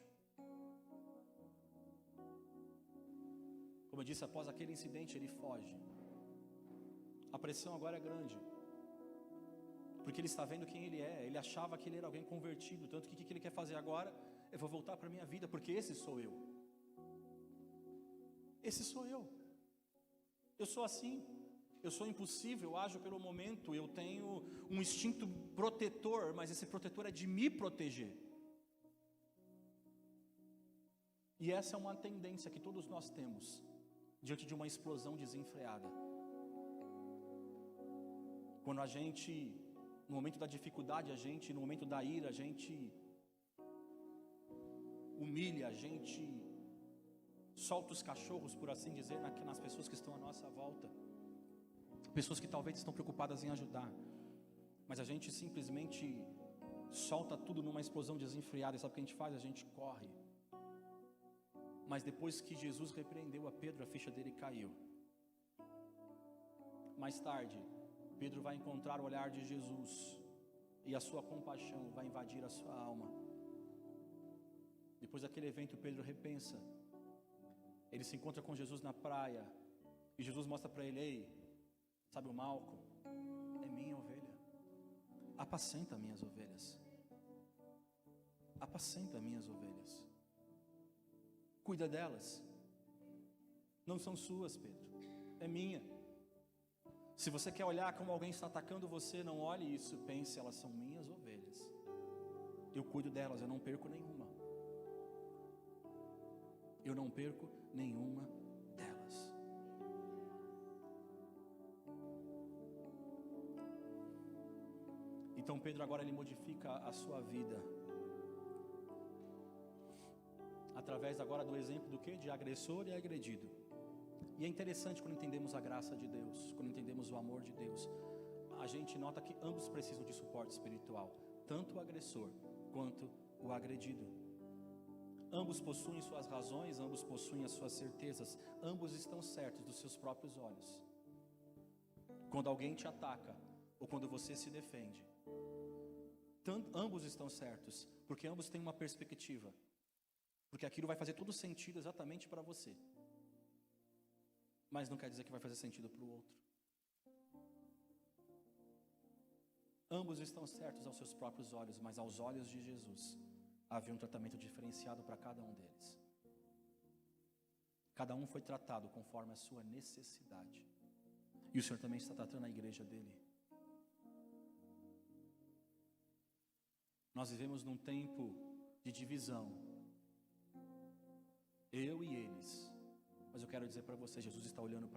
Como eu disse, após aquele incidente ele foge. A pressão agora é grande, porque ele está vendo quem ele é. Ele achava que ele era alguém convertido, tanto que o que ele quer fazer agora? Eu vou voltar para a minha vida, porque esse sou eu. Esse sou eu. Eu sou assim. Eu sou impossível, eu ajo pelo momento. Eu tenho um instinto protetor, mas esse protetor é de me proteger. E essa é uma tendência que todos nós temos diante de uma explosão desenfreada. Quando a gente, no momento da dificuldade, no momento da ira, a gente humilha, a gente solta os cachorros, por assim dizer, nas pessoas que estão à nossa volta. Pessoas que talvez estão preocupadas em ajudar, mas a gente simplesmente solta tudo numa explosão desenfreada. E sabe o que a gente faz? A gente corre. Mas depois que Jesus repreendeu a Pedro, a ficha dele caiu. Mais tarde, Pedro vai encontrar o olhar de Jesus, e a sua compaixão vai invadir a sua alma. Depois daquele evento, Pedro repensa. Ele se encontra com Jesus na praia, e Jesus mostra para ele: ei, sabe o Malco? É minha ovelha. Apacenta minhas ovelhas. Apacenta minhas ovelhas. Cuida delas. Não são suas, Pedro. É minha. Se você quer olhar como alguém está atacando você, não olhe isso. Pense: elas são minhas ovelhas. Eu cuido delas, eu não perco nenhuma. Eu não perco nenhuma delas. Então Pedro agora ele modifica a sua vida, através agora do exemplo do quê? De agressor e agredido. E é interessante quando entendemos a graça de Deus, quando entendemos o amor de Deus, a gente nota que ambos precisam de suporte espiritual, tanto o agressor quanto o agredido. Ambos possuem suas razões, ambos possuem as suas certezas, ambos estão certos dos seus próprios olhos. Quando alguém te ataca ou quando você se defende, ambos estão certos, porque ambos têm uma perspectiva, porque aquilo vai fazer todo sentido exatamente para você, mas não quer dizer que vai fazer sentido para o outro. Ambos estão certos aos seus próprios olhos, mas aos olhos de Jesus havia um tratamento diferenciado para cada um deles. Cada um foi tratado conforme a sua necessidade. E o Senhor também está tratando a igreja dele. Nós vivemos num tempo de divisão, eu e eles. Mas eu quero dizer para você, Jesus está olhando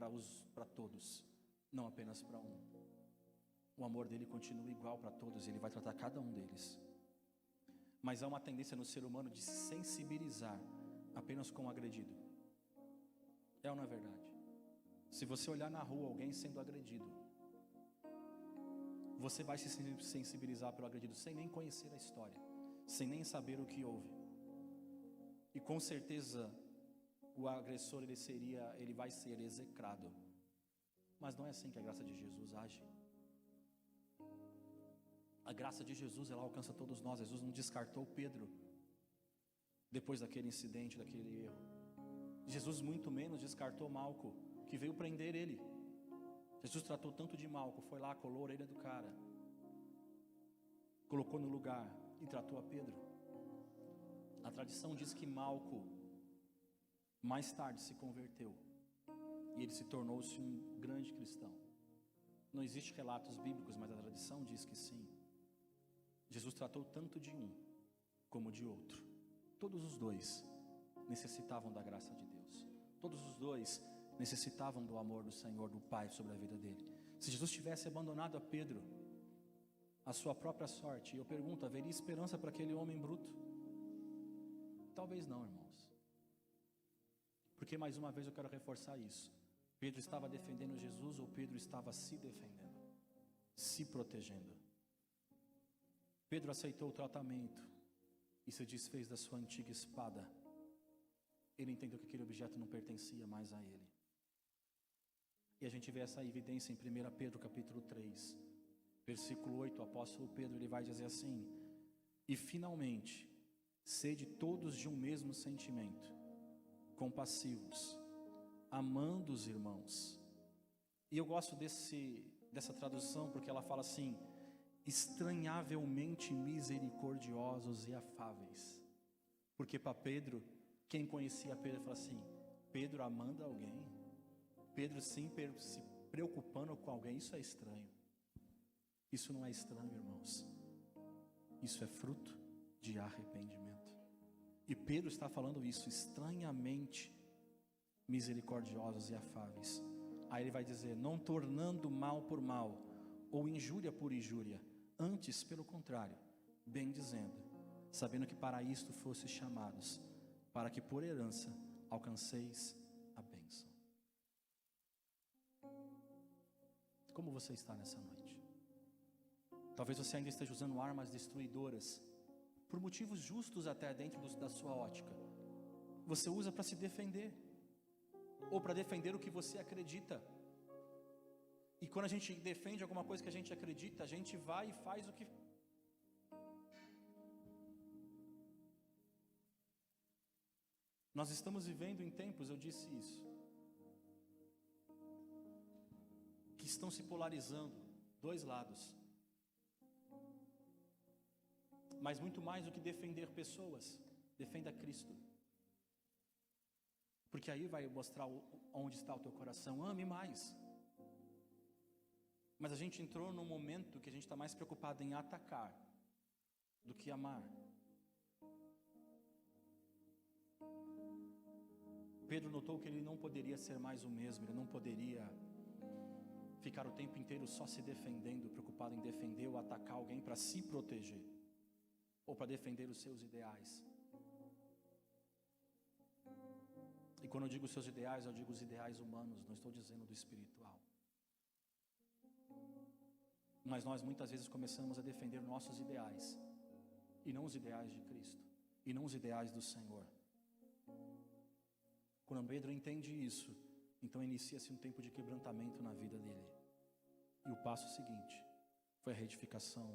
para todos, não apenas para um. O amor dele continua igual para todos, ele vai tratar cada um deles. Mas há uma tendência no ser humano de se sensibilizar apenas com o agredido. É ou não é verdade? Se você olhar na rua alguém sendo agredido, você vai se sensibilizar pelo agredido sem nem conhecer a história, sem nem saber o que houve. E com certeza o agressor ele vai ser execrado. Mas não é assim que a graça de Jesus age. A graça de Jesus, ela alcança todos nós. Jesus não descartou Pedro depois daquele incidente, daquele erro. Jesus muito menos descartou Malco, que veio prender ele. Jesus tratou tanto de Malco, foi lá, colou a orelha do cara, colocou no lugar e tratou a Pedro. A tradição diz que Malco mais tarde se converteu e ele se tornou-se um grande cristão. Não existe relatos bíblicos, mas a tradição diz que sim. Jesus tratou tanto de um como de outro. Todos os dois necessitavam da graça de Deus. Todos os dois necessitavam do amor do Senhor, do Pai sobre a vida dele. Se Jesus tivesse abandonado a Pedro a sua própria sorte, eu pergunto, haveria esperança para aquele homem bruto? Talvez não, irmãos. Porque mais uma vez eu quero reforçar isso. Pedro estava defendendo Jesus ou Pedro estava se defendendo, se protegendo? Pedro aceitou o tratamento e se desfez da sua antiga espada. Ele entendeu que aquele objeto não pertencia mais a ele. E a gente vê essa evidência em 1 Pedro capítulo 3, versículo 8, o apóstolo Pedro ele vai dizer assim: e finalmente, sede todos de um mesmo sentimento, compassivos, amando os irmãos. E eu gosto dessa tradução porque ela fala assim: estranhavelmente misericordiosos e afáveis. Porque para Pedro, quem conhecia Pedro fala assim: Pedro amando alguém, Pedro se preocupando com alguém, isso é estranho. Isso não é estranho, irmãos. Isso é fruto de arrependimento. E Pedro está falando isso, estranhamente misericordiosos e afáveis. Aí ele vai dizer: não tornando mal por mal, ou injúria por injúria, antes, pelo contrário, bem dizendo, sabendo que para isto fostes chamados, para que por herança alcanceis a bênção. Como você está nessa noite? Talvez você ainda esteja usando armas destruidoras, por motivos justos até dentro da sua ótica. Você usa para se defender, ou para defender o que você acredita. E quando a gente defende alguma coisa que a gente acredita, a gente vai e faz o que... Nós estamos vivendo em tempos, eu disse isso, que estão se polarizando, dois lados. Mas muito mais do que defender pessoas, defenda Cristo. Porque aí vai mostrar onde está o teu coração. Ame mais. Mas a gente entrou num momento que a gente está mais preocupado em atacar do que amar. Pedro notou que ele não poderia ser mais o mesmo, ele não poderia ficar o tempo inteiro só se defendendo, preocupado em defender ou atacar alguém para se proteger, ou para defender os seus ideais. E quando eu digo seus ideais, eu digo os ideais humanos, não estou dizendo do espiritual. Mas nós muitas vezes começamos a defender nossos ideais, e não os ideais de Cristo, e não os ideais do Senhor. Quando Pedro entende isso, então inicia-se um tempo de quebrantamento na vida dele. E o passo seguinte foi a reedificação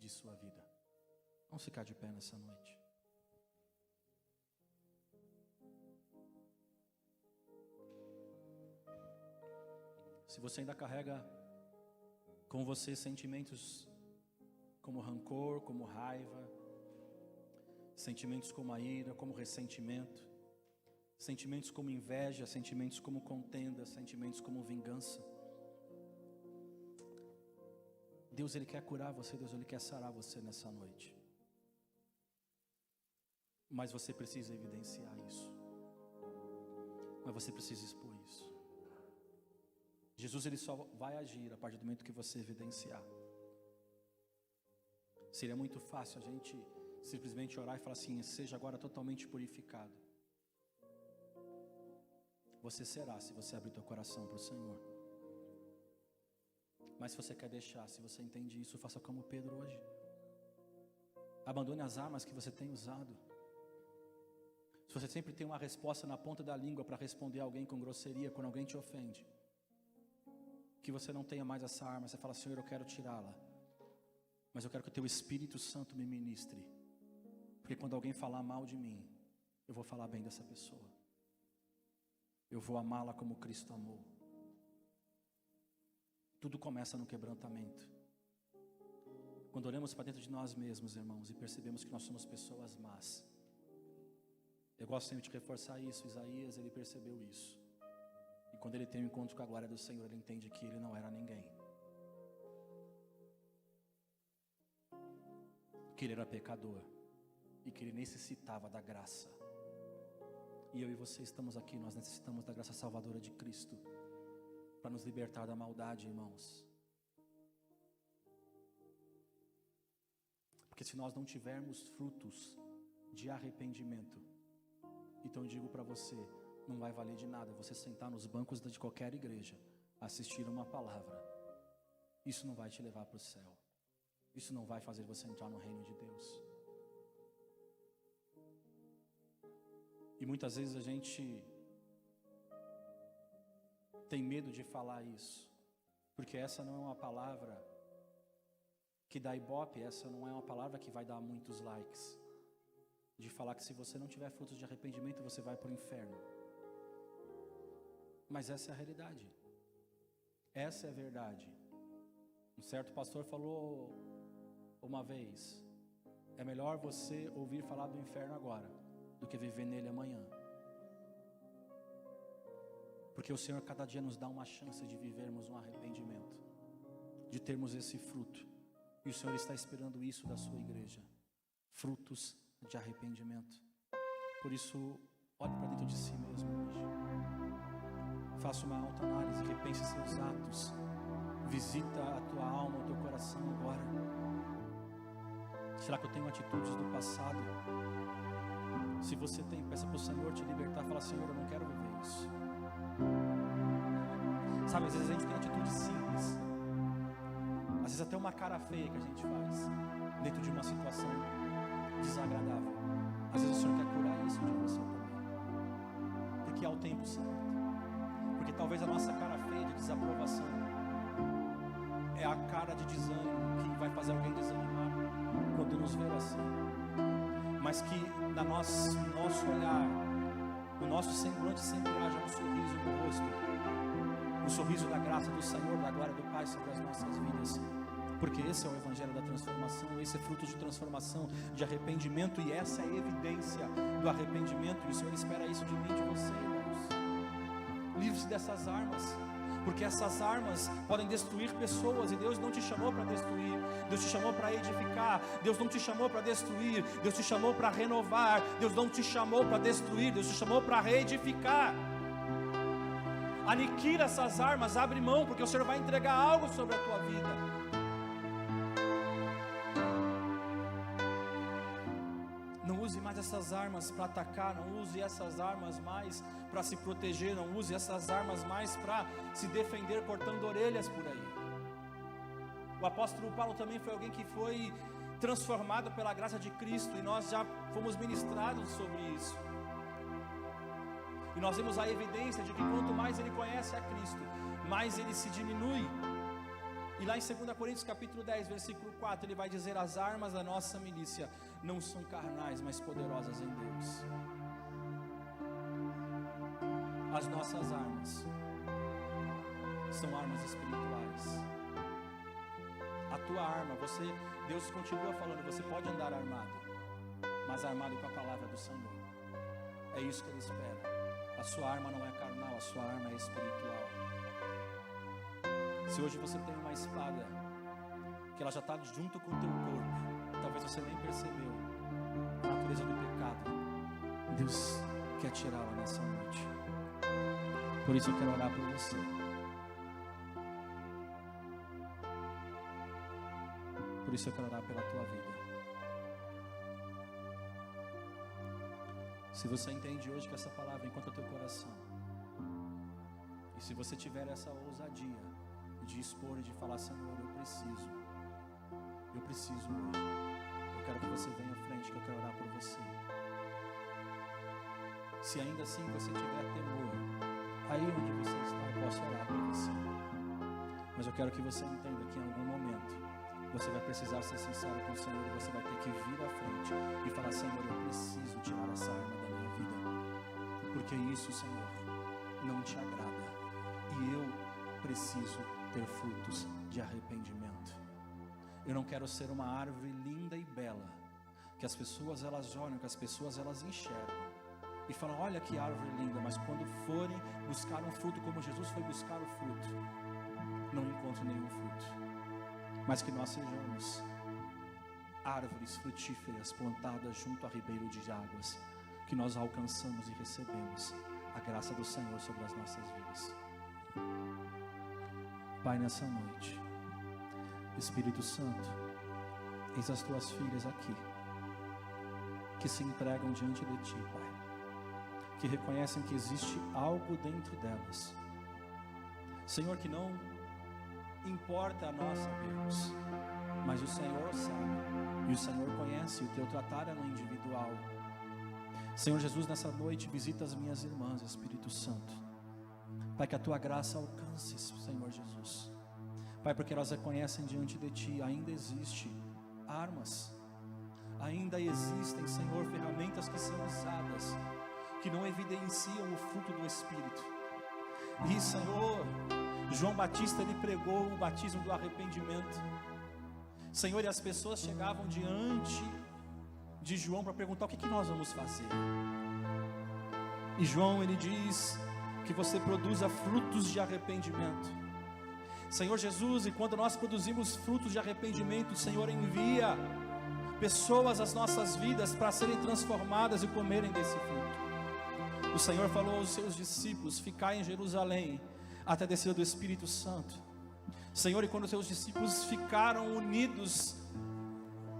de sua vida. Vamos ficar de pé nessa noite. Se você ainda carrega com você sentimentos como rancor, como raiva, sentimentos como a ira, como ressentimento, sentimentos como inveja, sentimentos como contenda, sentimentos como vingança, Deus ele quer curar você, Deus ele quer sarar você nessa noite. Mas você precisa evidenciar isso. Mas você precisa expor isso. Jesus ele só vai agir a partir do momento que você evidenciar. Seria muito fácil a gente simplesmente orar e falar assim: seja agora totalmente purificado. Você será, se você abrir teu coração para o Senhor. Mas se você quer deixar, se você entende isso, faça como Pedro hoje. Abandone as armas que você tem usado. Se você sempre tem uma resposta na ponta da língua para responder a alguém com grosseria, quando alguém te ofende, que você não tenha mais essa arma. Você fala: Senhor, eu quero tirá-la, mas eu quero que o teu Espírito Santo me ministre, porque quando alguém falar mal de mim, eu vou falar bem dessa pessoa, eu vou amá-la como Cristo amou. Tudo começa no quebrantamento. Quando olhamos para dentro de nós mesmos, irmãos, e percebemos que nós somos pessoas más. Eu gosto sempre de reforçar isso. Isaías, ele percebeu isso. E quando ele tem um encontro com a glória do Senhor, ele entende que ele não era ninguém, que ele era pecador e que ele necessitava da graça. E eu e você estamos aqui, nós necessitamos da graça salvadora de Cristo para nos libertar da maldade, irmãos. Porque se nós não tivermos frutos de arrependimento, então eu digo para você, não vai valer de nada você sentar nos bancos de qualquer igreja, assistir uma palavra. Isso não vai te levar para o céu. Isso não vai fazer você entrar no reino de Deus. E muitas vezes a gente tem medo de falar isso, porque essa não é uma palavra que dá ibope, essa não é uma palavra que vai dar muitos likes. De falar que se você não tiver frutos de arrependimento, você vai para o inferno. Mas essa é a realidade. Essa é a verdade. Um certo pastor falou uma vez: é melhor você ouvir falar do inferno agora do que viver nele amanhã. Porque o Senhor cada dia nos dá uma chance de vivermos um arrependimento, de termos esse fruto. E o Senhor está esperando isso da sua igreja. Frutos de arrependimento. Por isso, olhe para dentro de si mesmo hoje. Faça uma autoanálise, repense seus atos. Visita a tua alma, o teu coração agora. Será que eu tenho atitudes do passado? Se você tem, peça para o Senhor te libertar. Fala: Senhor, eu não quero viver isso. Sabe, às vezes a gente tem atitudes simples, às vezes até uma cara feia que a gente faz dentro de uma situação desagradável. Às vezes o Senhor quer curar isso de você também, porque há o tempo certo. Porque talvez a nossa cara feia de desaprovação é a cara de desânimo que vai fazer alguém desanimar quando nos ver assim. Mas que no nosso olhar, no nosso semblante sempre haja um sorriso no rosto, o sorriso da graça do Senhor, da glória do Pai sobre as nossas vidas. Porque esse é o evangelho da transformação, esse é fruto de transformação, de arrependimento, e essa é a evidência do arrependimento. E o Senhor espera isso de mim e de você, irmãos. Livre-se dessas armas, porque essas armas podem destruir pessoas, e Deus não te chamou para destruir. Deus te chamou para edificar. Deus não te chamou para destruir. Deus te chamou para renovar. Deus não te chamou para destruir. Deus te chamou para reedificar. aniquila essas armas, abre mão, porque o Senhor vai entregar algo sobre a tua vida. Não use mais essas armas para atacar, não use essas armas mais para se proteger, não use essas armas mais para se defender cortando orelhas por aí. O apóstolo Paulo também foi alguém que foi transformado pela graça de Cristo, e nós já fomos ministrados sobre isso. E nós vemos a evidência de que quanto mais ele conhece a Cristo, mais ele se diminui. E lá em 2 Coríntios capítulo 10, versículo 4, ele vai dizer: as armas da nossa milícia não são carnais, mas poderosas em Deus. As nossas armas são armas espirituais. A tua arma, Deus continua falando, você pode andar armado, mas armado com a palavra do Senhor. É isso que Ele espera. A sua arma não é carnal, a sua arma é espiritual. Se hoje você tem uma espada, que ela já está junto com o teu corpo, talvez você nem percebeu a natureza do pecado, Deus quer tirá-la nessa noite. Por isso eu quero orar por você. Por isso eu quero orar pela tua vida. Se você entende hoje que essa palavra encontra o teu coração, e se você tiver essa ousadia de expor e de falar: Senhor, eu preciso hoje, eu quero que você venha à frente, que eu quero orar por você. Se ainda assim você tiver temor, aí onde você está, eu posso orar por você. Mas eu quero que você entenda que em algum momento você vai precisar ser sincero com o Senhor, e você vai ter que vir à frente e falar: Senhor, eu preciso tirar essa arma da minha vida, porque isso, Senhor, não te agrada, e eu preciso ter frutos de arrependimento. Eu não quero ser uma árvore linda e bela, que as pessoas elas olham, que as pessoas elas enxergam e falam: olha que árvore linda, mas quando forem buscar um fruto como Jesus foi buscar o fruto, não encontram nenhum fruto. Mas que nós sejamos árvores frutíferas plantadas junto a ribeiro de águas, que nós alcançamos e recebemos a graça do Senhor sobre as nossas vidas. Pai, nessa noite, Espírito Santo, eis as tuas filhas aqui, que se entregam diante de ti, Pai, que reconhecem que existe algo dentro delas, Senhor, que não importa a nós sabermos, mas o Senhor sabe, e o Senhor conhece, o teu tratar é no individual. Senhor Jesus, nessa noite visita as minhas irmãs, Espírito Santo, Pai, que a tua graça alcance, Senhor Jesus, Pai, porque elas reconhecem diante de ti, ainda existe armas, ainda existem, Senhor, ferramentas que são usadas, que não evidenciam o fruto do Espírito. E Senhor, João Batista, ele pregou o batismo do arrependimento, Senhor, e as pessoas chegavam diante de João para perguntar: o que nós vamos fazer? E João, ele diz que você produza frutos de arrependimento, Senhor Jesus, e quando nós produzimos frutos de arrependimento, o Senhor envia pessoas às nossas vidas para serem transformadas e comerem desse fruto. O Senhor falou aos seus discípulos: ficai em Jerusalém até a descida do Espírito Santo. Senhor, e quando os seus discípulos ficaram unidos,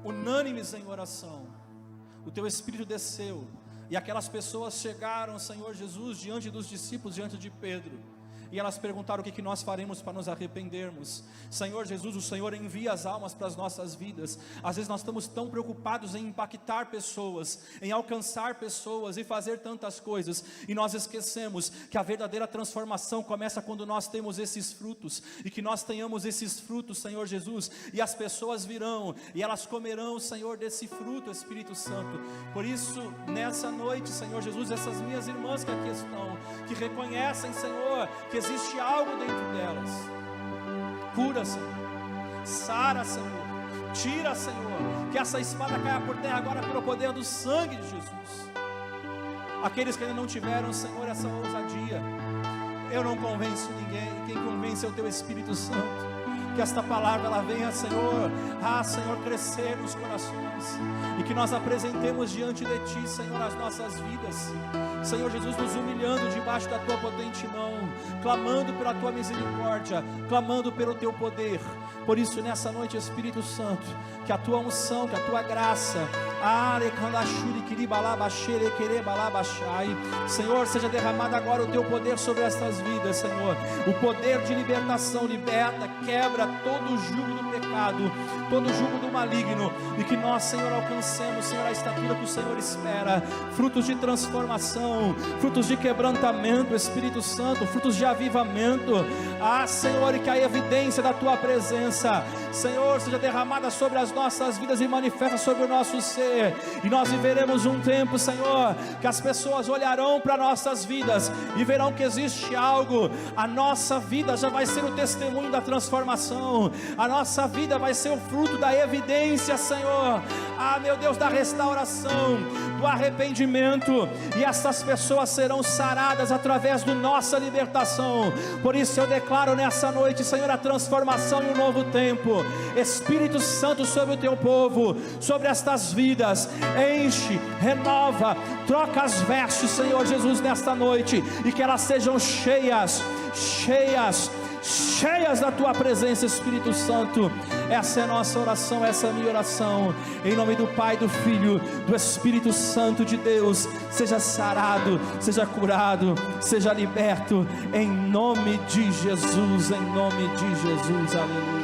unânimes em oração, o teu Espírito desceu, e aquelas pessoas chegaram, Senhor Jesus, diante dos discípulos, diante de Pedro, e elas perguntaram: o que nós faremos para nos arrependermos? Senhor Jesus, o Senhor envia as almas para as nossas vidas. Às vezes nós estamos tão preocupados em impactar pessoas, em alcançar pessoas e fazer tantas coisas, e nós esquecemos que a verdadeira transformação começa quando nós temos esses frutos, e que nós tenhamos esses frutos, Senhor Jesus, e as pessoas virão, e elas comerão, Senhor, desse fruto, Espírito Santo. Por isso, nessa noite, Senhor Jesus, essas minhas irmãs que aqui estão, que reconhecem, Senhor, que existe algo dentro delas, cura, Senhor, sara, Senhor, tira, Senhor, que essa espada caia por terra agora pelo poder do sangue de Jesus. Aqueles que ainda não tiveram, Senhor, essa ousadia, eu não convenço ninguém, quem convence é o teu Espírito Santo, que esta palavra ela venha, Senhor, Senhor, crescer nos corações, e que nós apresentemos diante de Ti, Senhor, as nossas vidas, Senhor Jesus, nos humilhando debaixo da Tua potente mão, clamando pela Tua misericórdia, clamando pelo Teu poder. Por isso, nessa noite, Espírito Santo, que a Tua unção, que a Tua graça, Senhor, seja derramado agora o Teu poder sobre estas vidas, Senhor, o poder de libertação. Liberta, quebra todo o jugo do pecado, todo o jugo do maligno, e que nós, Senhor, alcancemos, Senhor, a estatura que o Senhor espera, frutos de transformação, frutos de quebrantamento, Espírito Santo, frutos de avivamento, Senhor, e que a evidência da Tua presença, Senhor, seja derramada sobre as nossas vidas e manifesta sobre o nosso ser, e nós viveremos um tempo, Senhor, que as pessoas olharão para nossas vidas e verão que existe algo. A nossa vida já vai ser o testemunho da transformação, a nossa vida vai ser o fruto da evidência, Senhor, meu Deus, da restauração, do arrependimento, e essas pessoas serão saradas através da nossa libertação. Por isso eu declaro nessa noite, Senhor, a transformação e um novo tempo. Espírito Santo, sobre o Teu povo, sobre estas vidas, enche, renova, troca as vestes, Senhor Jesus, nesta noite, e que elas sejam cheias da Tua presença, Espírito Santo. Essa é a nossa oração, essa é a minha oração, em nome do Pai, do Filho, do Espírito Santo de Deus. Seja sarado, seja curado, seja liberto, em nome de Jesus, em nome de Jesus, aleluia.